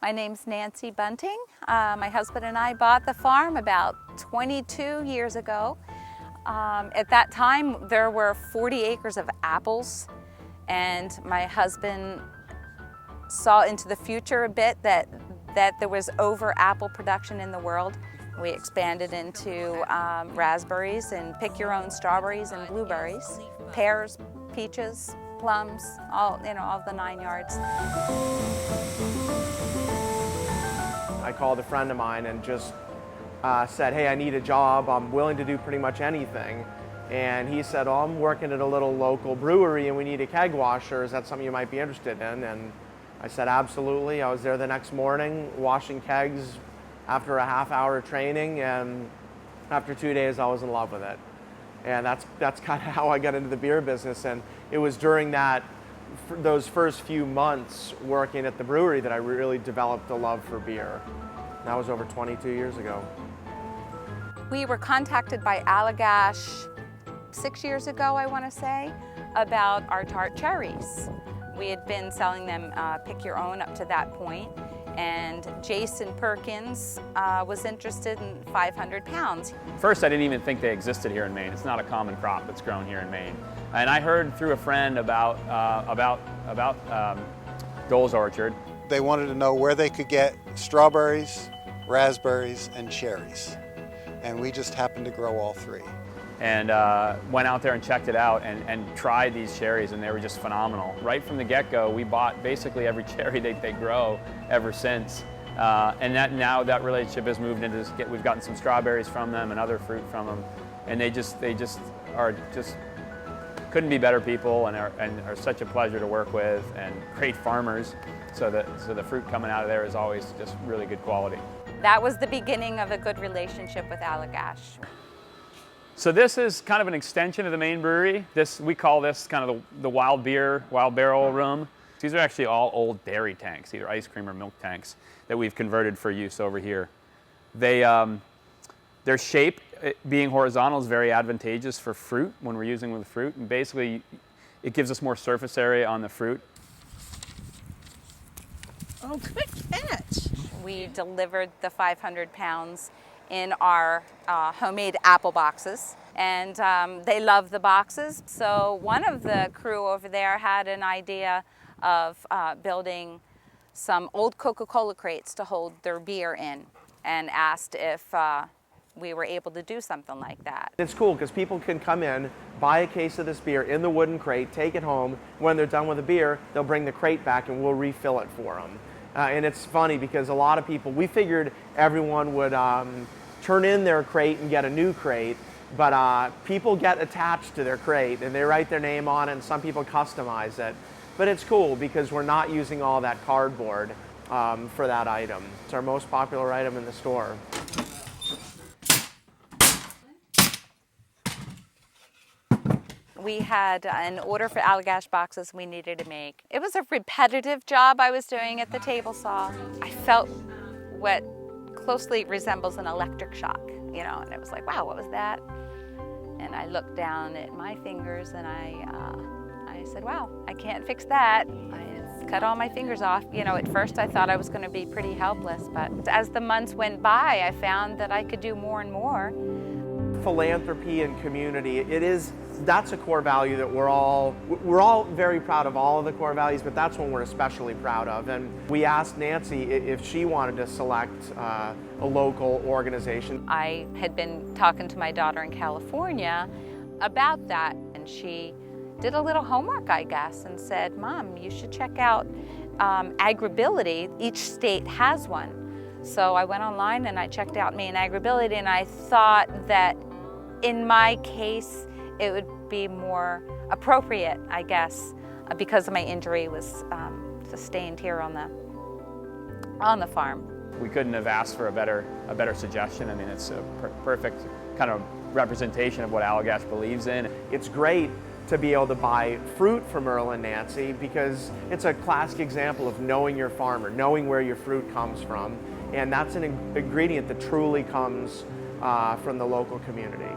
My name's Nancy Bunting. My husband and I bought the farm about 22 years ago. At that time, there were 40 acres of apples, and my husband saw into the future a bit that there was over apple production in the world. We expanded into raspberries and pick your own strawberries and blueberries, pears, peaches, plums, all the 9 yards. I called a friend of mine and just said, hey, I need a job. I'm willing to do pretty much anything. And he said, oh, I'm working at a little local brewery and we need a keg washer. Is that something you might be interested in? And I said, absolutely. I was there the next morning washing kegs after a half-hour training, and after 2 days I was in love with it. And that's kind of how I got into the beer business. And it was during those first few months working at the brewery that I really developed a love for beer. That was over 22 years ago. We were contacted by Allagash 6 years ago, I want to say, about our tart cherries. We had been selling them pick your own up to that point, and Jason Perkins was interested in 500 pounds. First, I didn't even think they existed here in Maine. It's not a common crop that's grown here in Maine. And I heard through a friend about Dole's Orchard. They wanted to know where they could get strawberries, raspberries, and cherries. And we just happened to grow all three. And went out there and checked it out and tried these cherries, and they were just phenomenal. Right from the get-go, we bought basically every cherry they grow ever since. And now that relationship has moved into this, we've gotten some strawberries from them and other fruit from them. And they just couldn't be better people, and are such a pleasure to work with, and great farmers. So the fruit coming out of there is always just really good quality. That was the beginning of a good relationship with Allagash. So this is kind of an extension of the main brewery. We call this kind of the wild barrel room. These are actually all old dairy tanks, either ice cream or milk tanks, that we've converted for use over here. Their shape, being horizontal, is very advantageous for fruit when we're using with fruit. And basically, it gives us more surface area on the fruit. Oh, good catch. We delivered the 500 pounds in our homemade apple boxes, and they love the boxes. So one of the crew over there had an idea of building some old Coca-Cola crates to hold their beer in, and asked if we were able to do something like that. It's cool because people can come in, buy a case of this beer in the wooden crate, take it home. When they're done with the beer, they'll bring the crate back and we'll refill it for them. And it's funny because a lot of people, we figured everyone would turn in their crate and get a new crate, but people get attached to their crate and they write their name on it, and some people customize it. But it's cool because we're not using all that cardboard for that item. It's our most popular item in the store. We had an order for Allagash boxes we needed to make. It was a repetitive job I was doing at the table saw. I felt what closely resembles an electric shock, and it was like, wow, what was that? And I looked down at my fingers and I said, wow, I can't fix that. I cut all my fingers off. At first I thought I was going to be pretty helpless, but as the months went by, I found that I could do more and more. Philanthropy and community, that's a core value that we're all very proud of, all of the core values, but that's one we're especially proud of. And we asked Nancy if she wanted to select a local organization. I had been talking to my daughter in California about that, and she did a little homework, I guess, and said, Mom, you should check out Agrability. Each state has one. So I went online and I checked out Maine Agrability, and I thought that in my case, it would be more appropriate, I guess, because my injury was sustained here on the farm. We couldn't have asked for a better suggestion. I mean, it's a perfect kind of representation of what Allagash believes in. It's great to be able to buy fruit from Earl and Nancy because it's a classic example of knowing your farmer, knowing where your fruit comes from, and that's an ingredient that truly comes from the local community.